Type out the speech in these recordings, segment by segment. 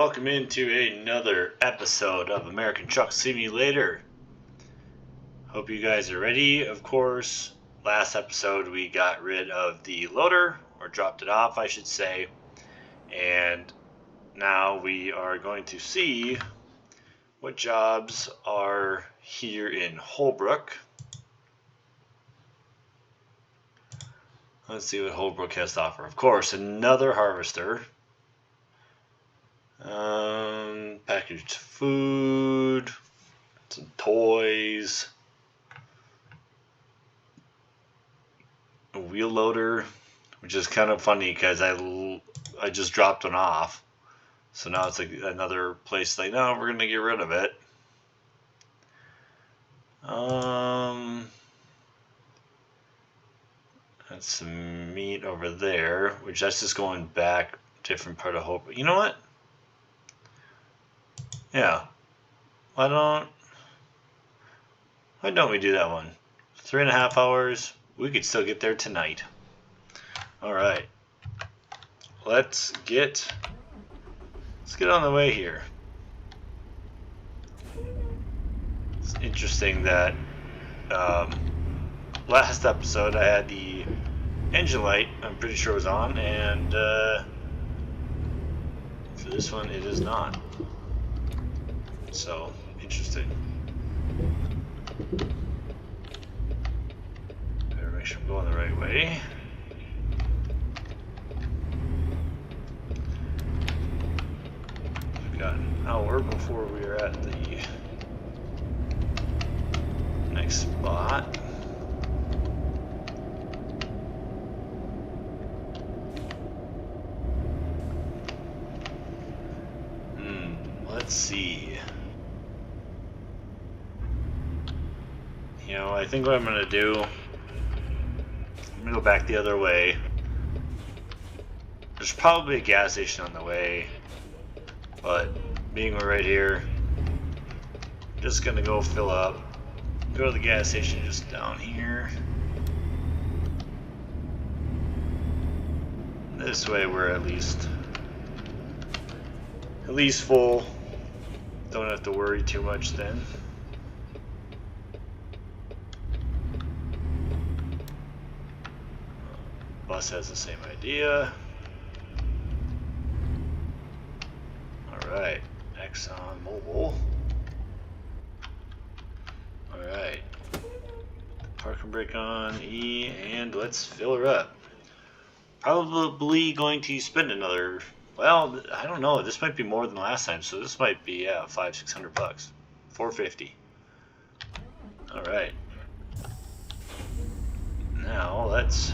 welcome into another episode of American Truck Simulator. Hope you guys are ready. Of course, last episode we got rid of the loader, or dropped it off I should say, and now we are going to see what jobs are here in Holbrook. Let's see what Holbrook has to offer. Of course, another harvester. Packaged food, some toys, a wheel loader, which is kind of funny because I just dropped one off, so now it's like another place like, no, we're gonna get rid of it. That's some meat over there, which that's just going back different part of Hope. You know what? Yeah. Why don't we do that one? 3.5 hours. We could still get there tonight. All right. Let's get on the way here. It's interesting that last episode I had the engine light, I'm pretty sure, was on, and for this one it is not. So, interesting. Better make sure I'm going the right way. We've got an hour before we are at the next spot. Let's see. You know, I think what I'm going to do, I'm going to go back the other way. There's probably a gas station on the way, but being we're right here, I'm just going to go fill up, go to the gas station just down here. This way we're at least full. Don't have to worry too much then. Bus has the same idea. Alright, Exxon Mobil. Alright. Park and brake on E, and let's fill her up. Probably going to spend another, well, I don't know, this might be more than last time, so this might be, yeah, $500-600 bucks. $450. Alright. Now let's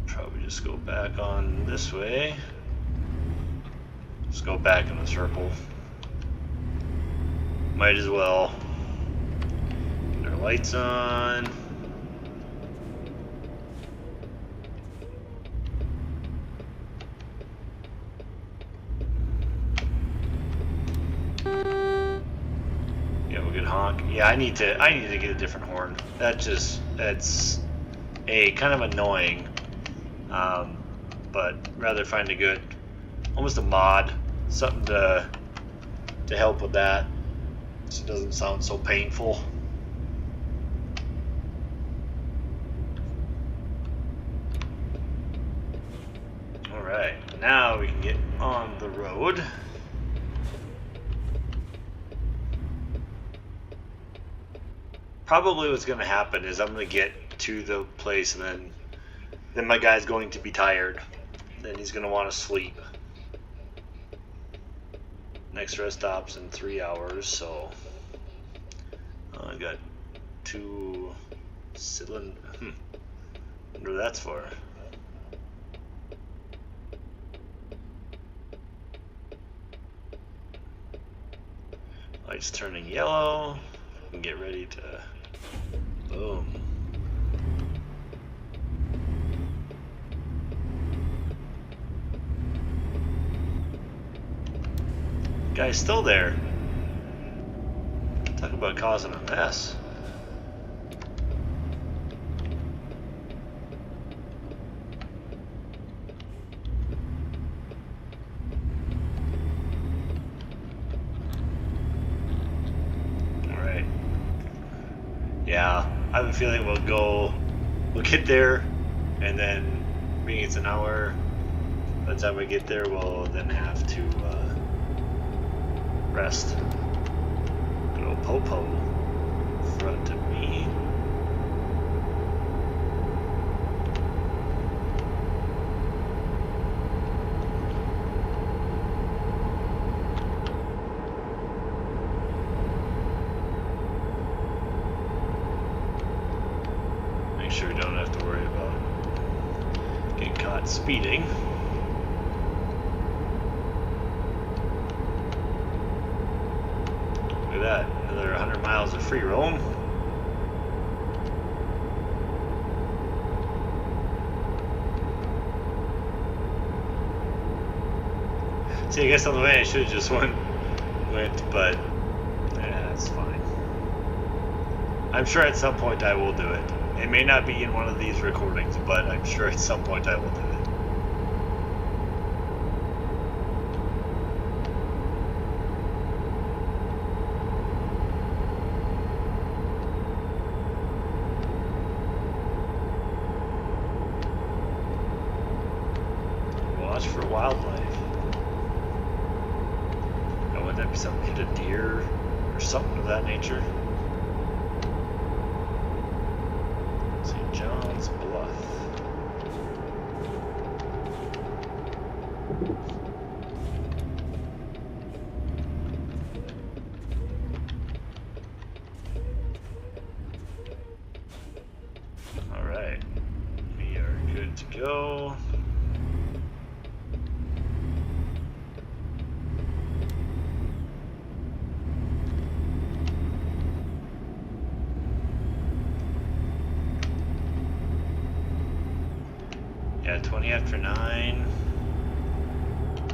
probably just go back on this way. Just go back in a circle. Might as well. Get our lights on. Honk. Yeah, I need to get a different horn. That's a kind of annoying, but rather find a good, almost a mod, something to help with that, so it doesn't sound so painful. All right, now we can get on the road. Probably what's going to happen is I'm going to get to the place, and then my guy's going to be tired. Then he's going to want to sleep. Next rest stop's in 3 hours, so I got 2 cylinder. Wonder what that's for. Lights turning yellow. And get ready to boom. Guy's still there. Talk about causing a mess. Yeah, I have a feeling we'll get there, and then being it's an hour, by the time we get there, we'll then have to rest. Good old Popo in front of me. Make sure we don't have to worry about getting caught speeding. Look at that, another 100 miles of free roam. See, I guess on the way I should have just went, but yeah, it's fine. I'm sure at some point I will do it. It may not be in one of these recordings, but I'm sure at some point I will do it. Watch for wildlife. Now, wouldn't that be something, hit a deer or something of that nature? St. John's Bluff. All right, we are good to go. Yeah, 20 after 9.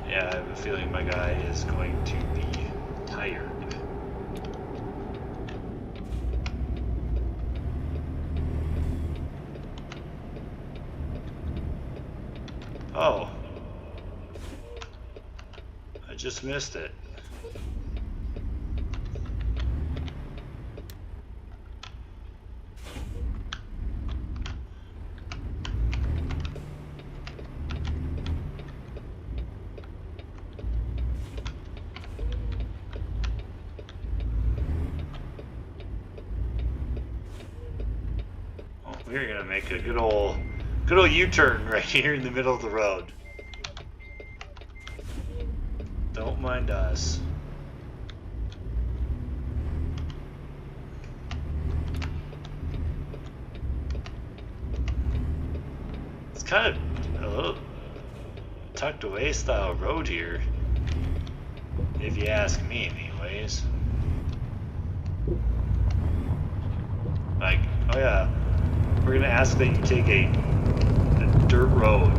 Yeah, I have a feeling my guy is going to be tired. Oh. I just missed it. We're gonna make a good old U-turn right here in the middle of the road. Don't mind us. It's kind of a little tucked away style road here, if you ask me anyways. Like, oh yeah, we're gonna ask that you take a dirt road.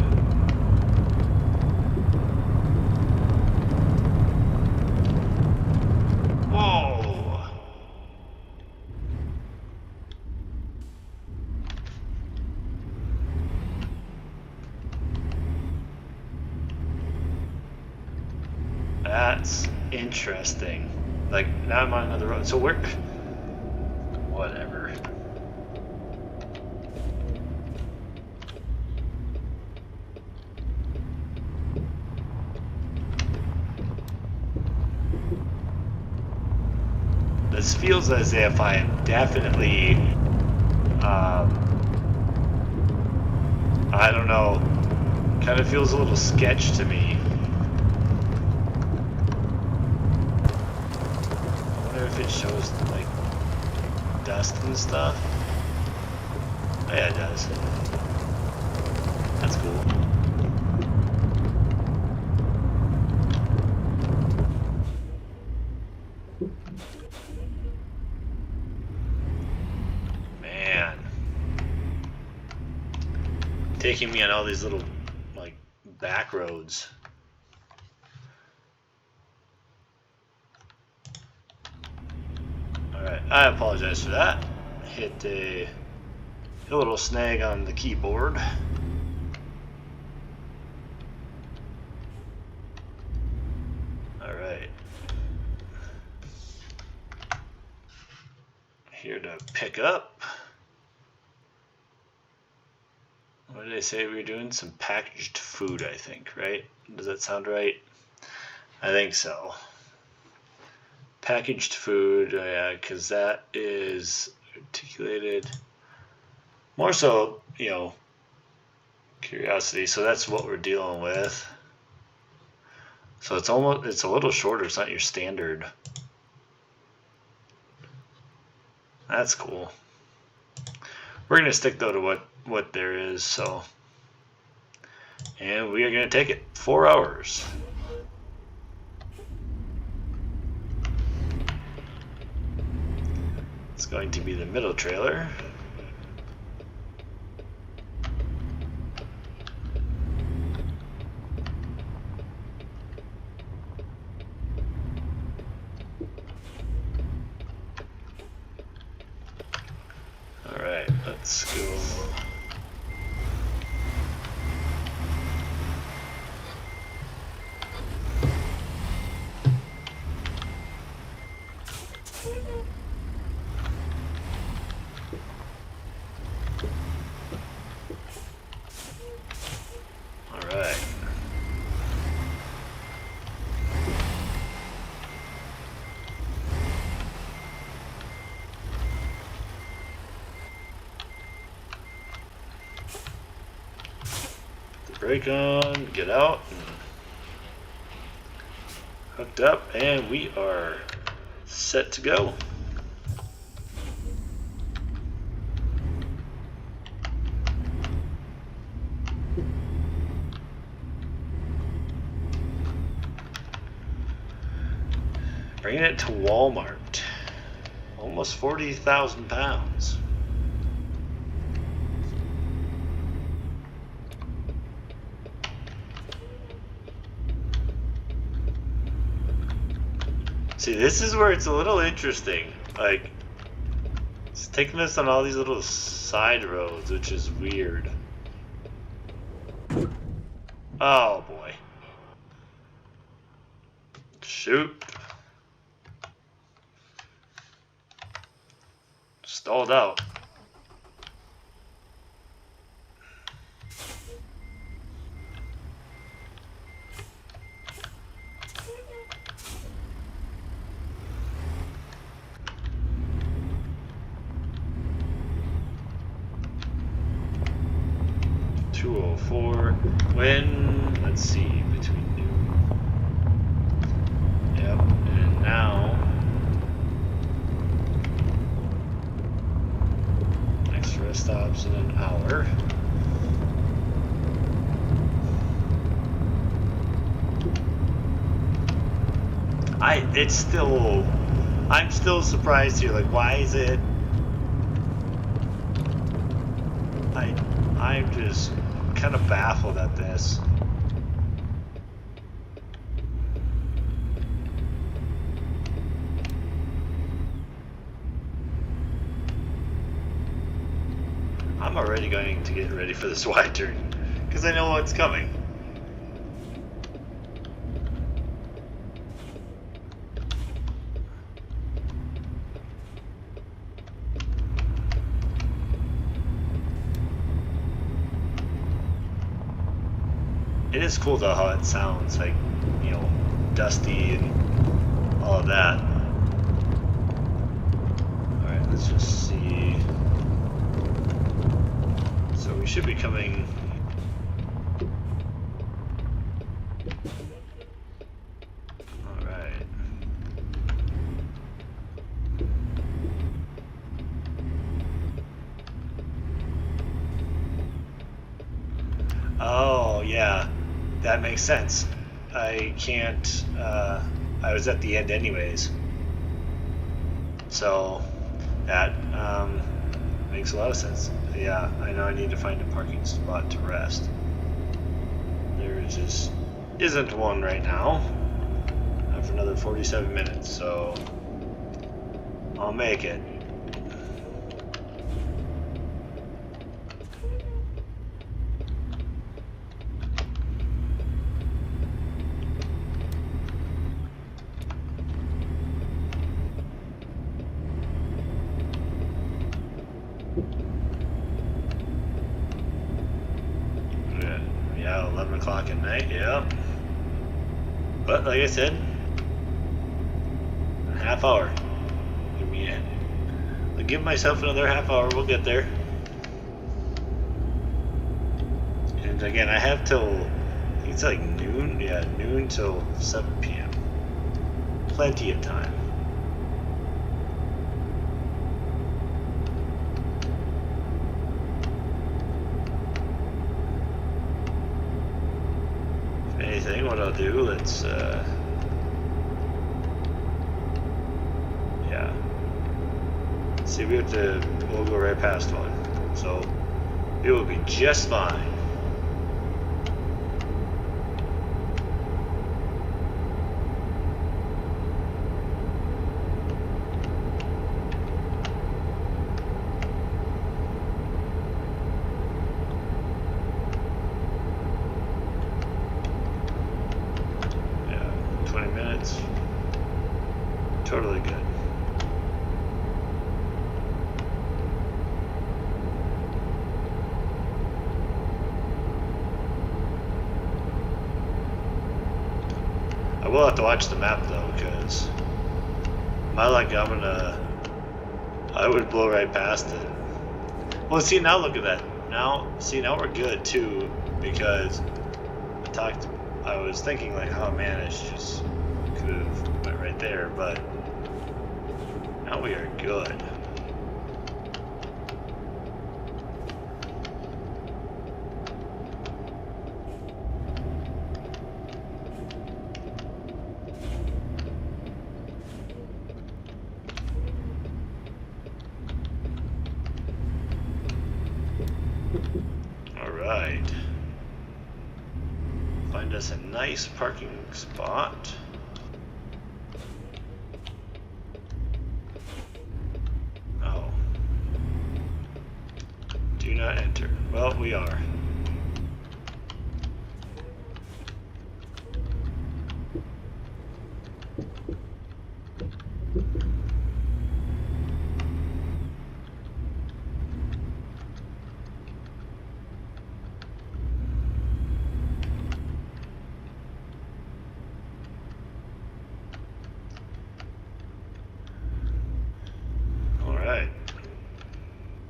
Whoa! That's interesting. Like, now I'm on another road. So we're... whatever. This feels as if I am definitely, I don't know, kind of feels a little sketch to me. I wonder if it shows, like, dust and stuff. Oh yeah, it does. That's cool. Taking me on all these little, like, back roads. Alright, I apologize for that. Hit a little snag on the keyboard. Alright. Here to gonna pick up. What did I say we were doing? Some packaged food, I think, right? Does that sound right? I think so. Packaged food, yeah, because that is articulated. More so, you know, curiosity. So that's what we're dealing with. So it's a little shorter. It's not your standard. That's cool. We're gonna stick though to what there is. So, and we are gonna take it 4 hours. It's going to be the middle trailer. Alright, let's go. Alright. The brake on, get out, and hooked up, and we are set to go. Bringing it to Walmart. Almost 40,000 pounds. See, this is where it's a little interesting. Like, it's taking us on all these little side roads, which is weird. Oh boy. Shoot. Stalled out. When, let's see, between noon. Yep, and now next rest stops in an hour. I'm still surprised here. Like, why is it? I'm just kind of baffled at this. I'm already going to get ready for this wide turn because I know what's coming. It is cool though how it sounds, like, you know, dusty and all of that. Alright, let's just see. So we should be coming. Alright. Oh, yeah. That makes sense. I can't, I was at the end anyways. So, that makes a lot of sense. Yeah, I know I need to find a parking spot to rest. There just isn't one right now. For another 47 minutes, so I'll make it. o'clock at night, yeah. But like I said, a half hour. I'll give myself another half hour, we'll get there. And again, I have till, I think it's like noon, yeah, noon till 7 p.m. Plenty of time. If anything, what I'll do, let's, yeah. See, we'll go right past one. So, it will be just fine. Yeah, 20 minutes. Totally good. I will have to watch the map though, because my luck, I would blow right past it. Well, see, now look at that. Now we're good too, because I was thinking like, oh man, it's just could have went right there, but now we are good. Alright. Find us a nice parking spot. Oh. Do not enter. Well, we are.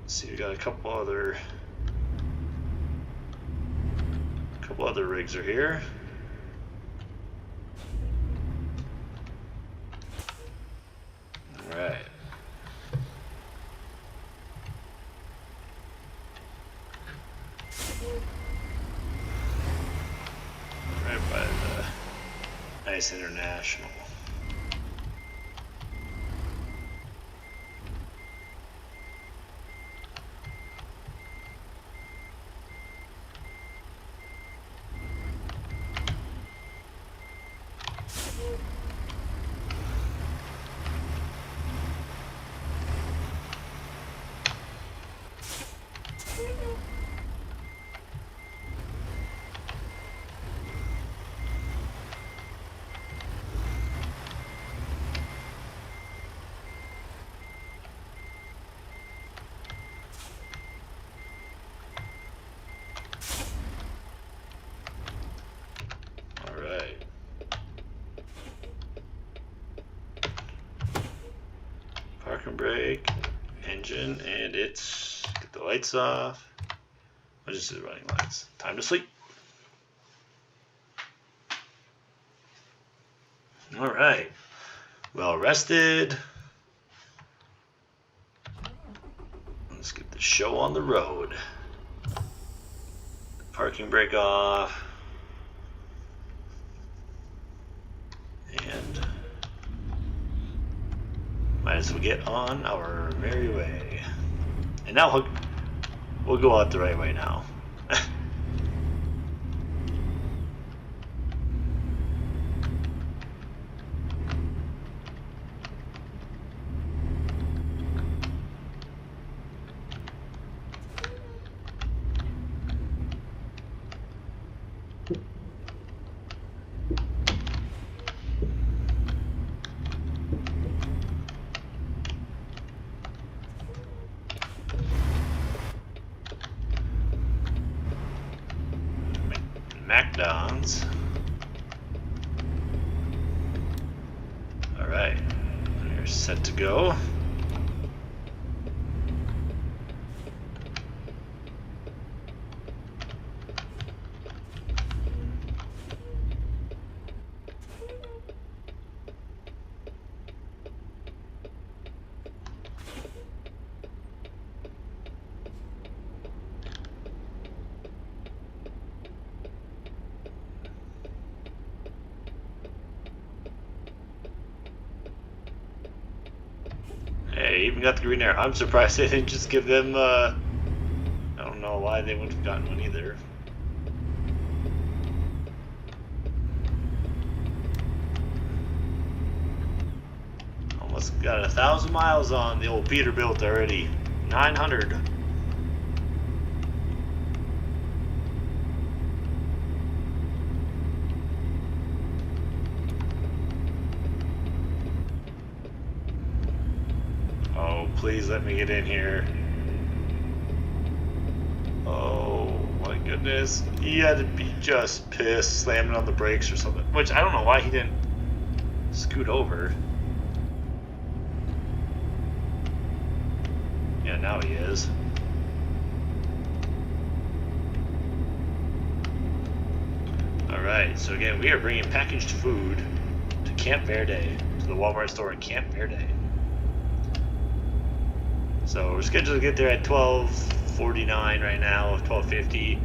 See, we got a couple other rigs are here. All right. Right by the nice International. Park and brake, engine, and it's get the lights off. I just did running lights. Time to sleep. All right, well rested. Let's get the show on the road. Parking brake off. And might as well get on our merry way. And now we'll go out the right way now. McDonald's. Alright, we're set to go. Hey, even got the green arrow. I'm surprised they didn't just give them, I don't know why they wouldn't have gotten one either. Almost got 1,000 miles on the old Peterbilt already. 900. Please let me get in here. Oh my goodness. He had to be just pissed slamming on the brakes or something. Which I don't know why he didn't scoot over. Yeah, now he is. Alright, so again, we are bringing packaged food to Camp Verde, to the Walmart store in Camp Verde. So we're scheduled to get there at 12:49 right now, 12:50.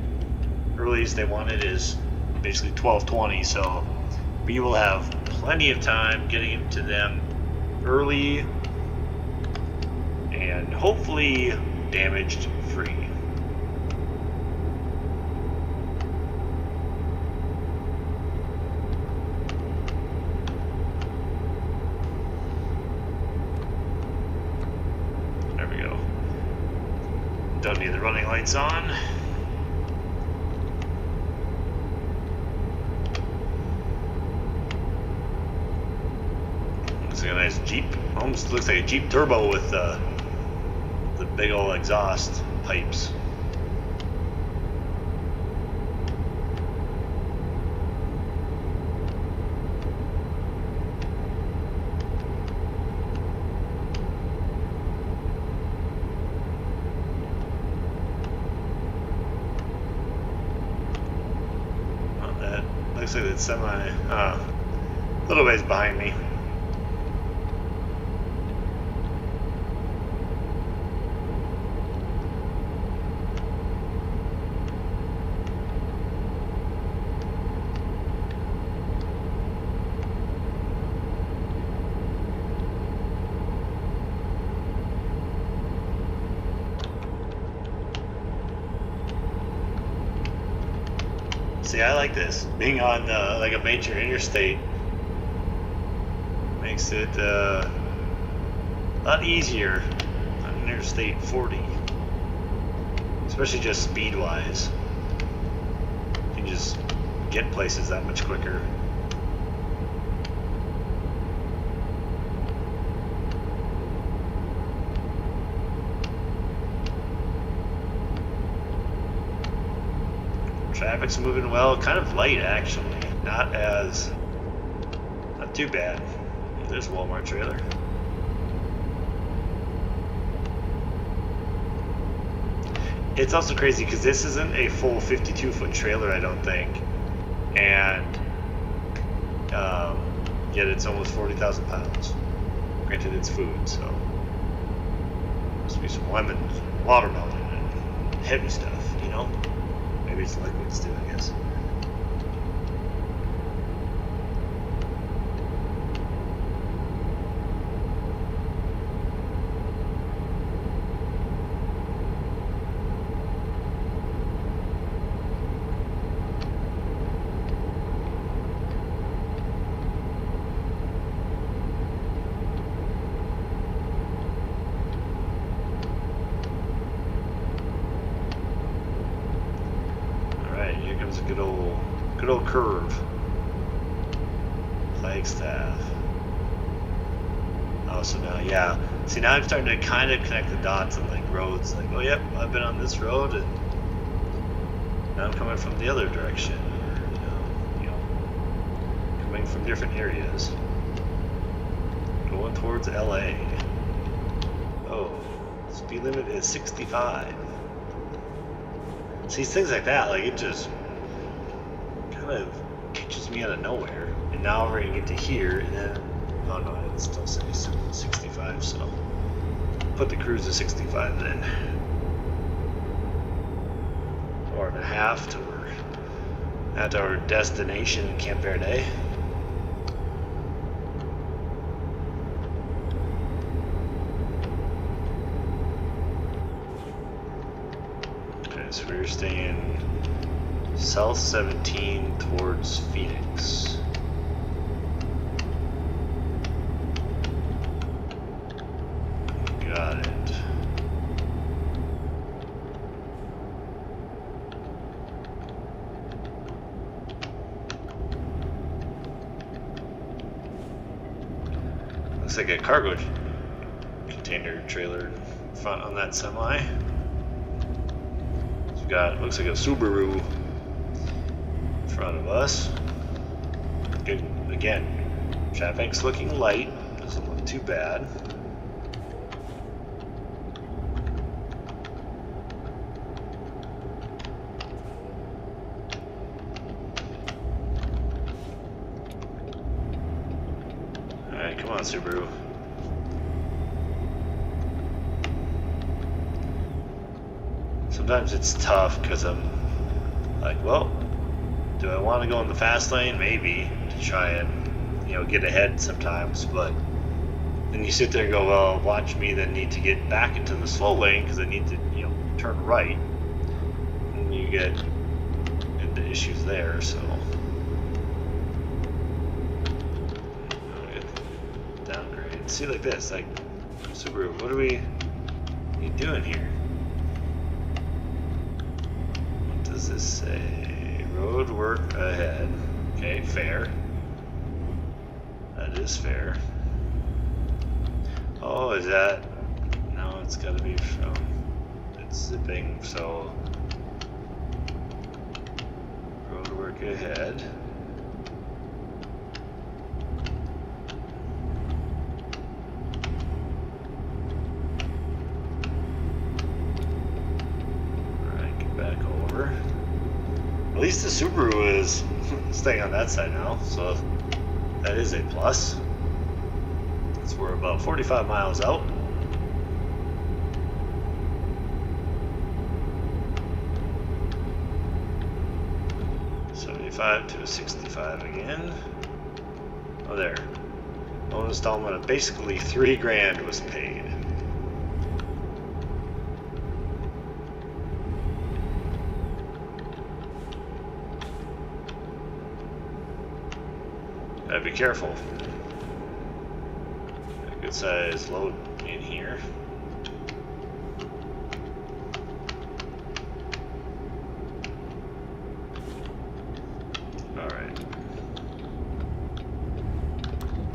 Earliest they wanted is basically 12:20, so we will have plenty of time getting to them early and hopefully damaged free. Don't need the running lights on. Looks like a nice Jeep. Almost looks like a Jeep Turbo with the big old exhaust pipes. Looks like it's semi, a little ways behind me. See, I like this. Being on like a major interstate makes it a lot easier on Interstate 40, especially just speed-wise. You can just get places that much quicker. Traffic's moving well, kind of light actually, not too bad. There's a Walmart trailer. It's also crazy because this isn't a full 52-foot trailer, I don't think, and yet it's almost 40,000 pounds. Granted, it's food, so must be some lemons, watermelon, and heavy stuff, you know. Maybe it's liquids too, I guess. Good old curve. Flagstaff. Oh, so now, yeah. See, now I'm starting to kind of connect the dots on like roads. Like, oh, yep, I've been on this road, and now I'm coming from the other direction. coming from different areas. Going towards LA. Oh, speed limit is 65. See, things like that, like, it just kind of catches me out of nowhere. And now we're gonna get to here, and then, oh no, it still says 65, so put the cruise to 65 then. Hour and a half till we're at our destination, Camp Verde. So we're staying south 17 towards Phoenix. Got it. Looks like a cargo container trailer in front on that semi. Got, looks like a Subaru in front of us. Good, again, traffic's looking light, doesn't look too bad. Alright, come on, Subaru. Sometimes it's tough because I'm like, well, do I want to go in the fast lane? Maybe, to try and, you know, get ahead sometimes, but then you sit there and go, well, watch me then need to get back into the slow lane because I need to, you know, turn right, and you get into issues there. So downgrade. See, like this, like, Subaru, what are you doing here? Does this say road work ahead? Okay, fair. That is fair. Oh, is that? No, it's got to be from. It's zipping, so road work ahead. At least the Subaru is staying on that side now, so that is a plus. So we're about 45 miles out. $75 to $65 again. Oh, there. Loan installment of basically $3,000 was paid. Gotta be careful. A good size load in here. Alright.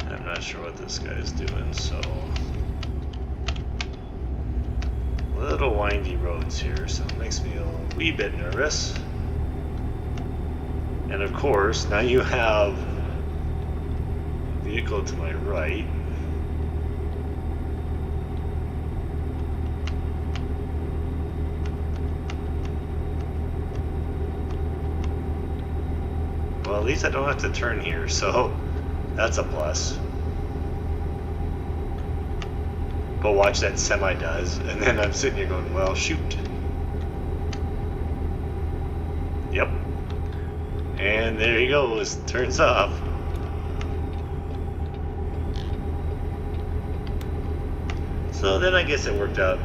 I'm not sure what this guy's doing, so. Little windy roads here, so it makes me a wee bit nervous. And of course, now you have vehicle to my right. Well, at least I don't have to turn here, so that's a plus. But watch that semi does, and then I'm sitting here going, well, shoot. Yep. And there he goes, turns off. So then I guess it worked out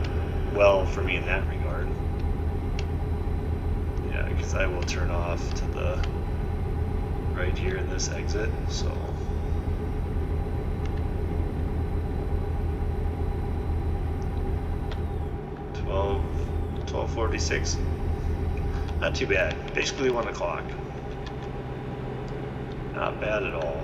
well for me in that regard. Yeah, because I will turn off to the right here in this exit, so. 12:46. Not too bad. Basically 1 o'clock. Not bad at all.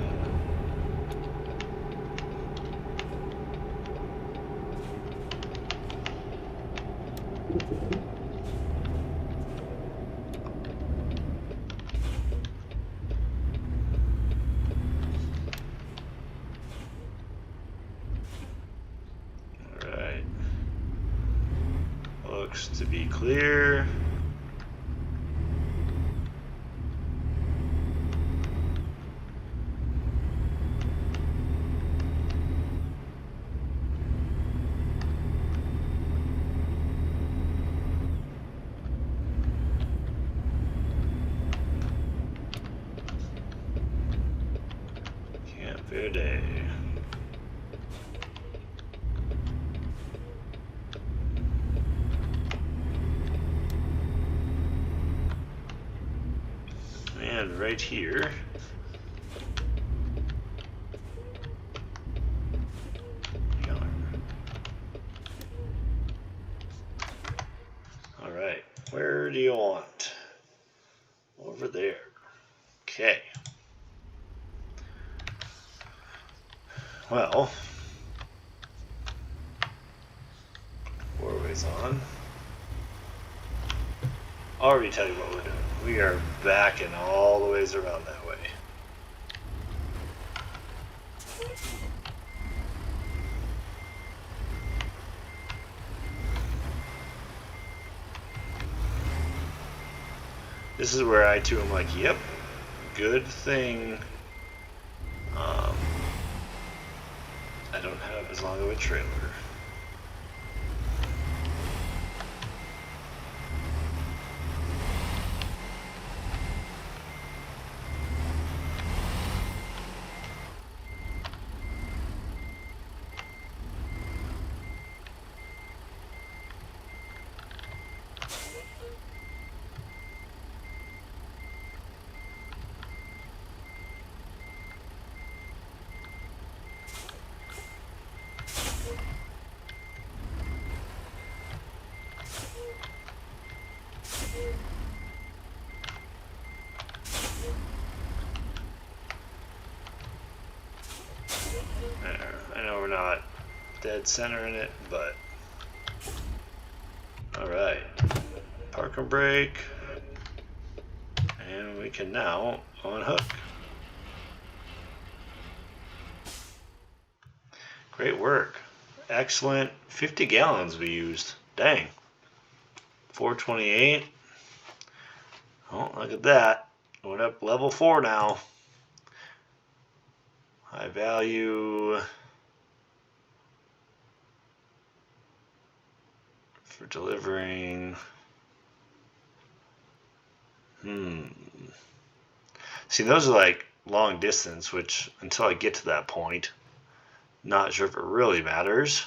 Looks to be clear. Verde. And right here, all right, where do you want? Over there. Okay. Well, 4 ways on. Already tell you what we're doing. We are backing all the ways around that way. This is where I too am like, yep, good thing I don't have as long of a trailer. I know we're not dead center in it, but alright. Park and brake. And we can now unhook. Great work. Excellent. 50 gallons we used. Dang. 428. Oh, look at that. Going up level 4 now. High value for delivering. See, those are like long distance, which until I get to that point, not sure if it really matters.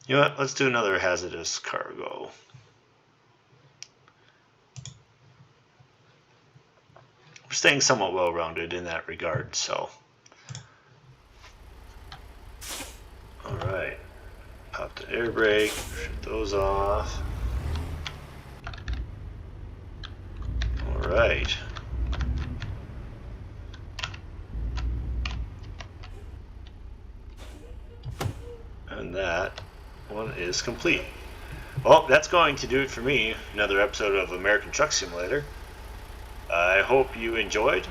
You know what? Let's do another hazardous cargo. We're staying somewhat well-rounded in that regard, so. Alright. Pop the air brake, shut those off. Alright. And that one is complete. Well, that's going to do it for me. Another episode of American Truck Simulator. I hope you enjoyed.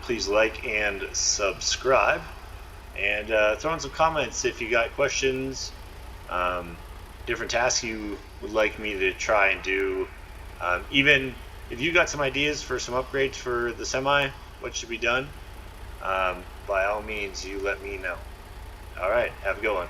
Please like and subscribe. And throw in some comments if you got questions, different tasks you would like me to try and do. Even if you got some ideas for some upgrades for the semi, what should be done, by all means, you let me know. Alright, have a good one.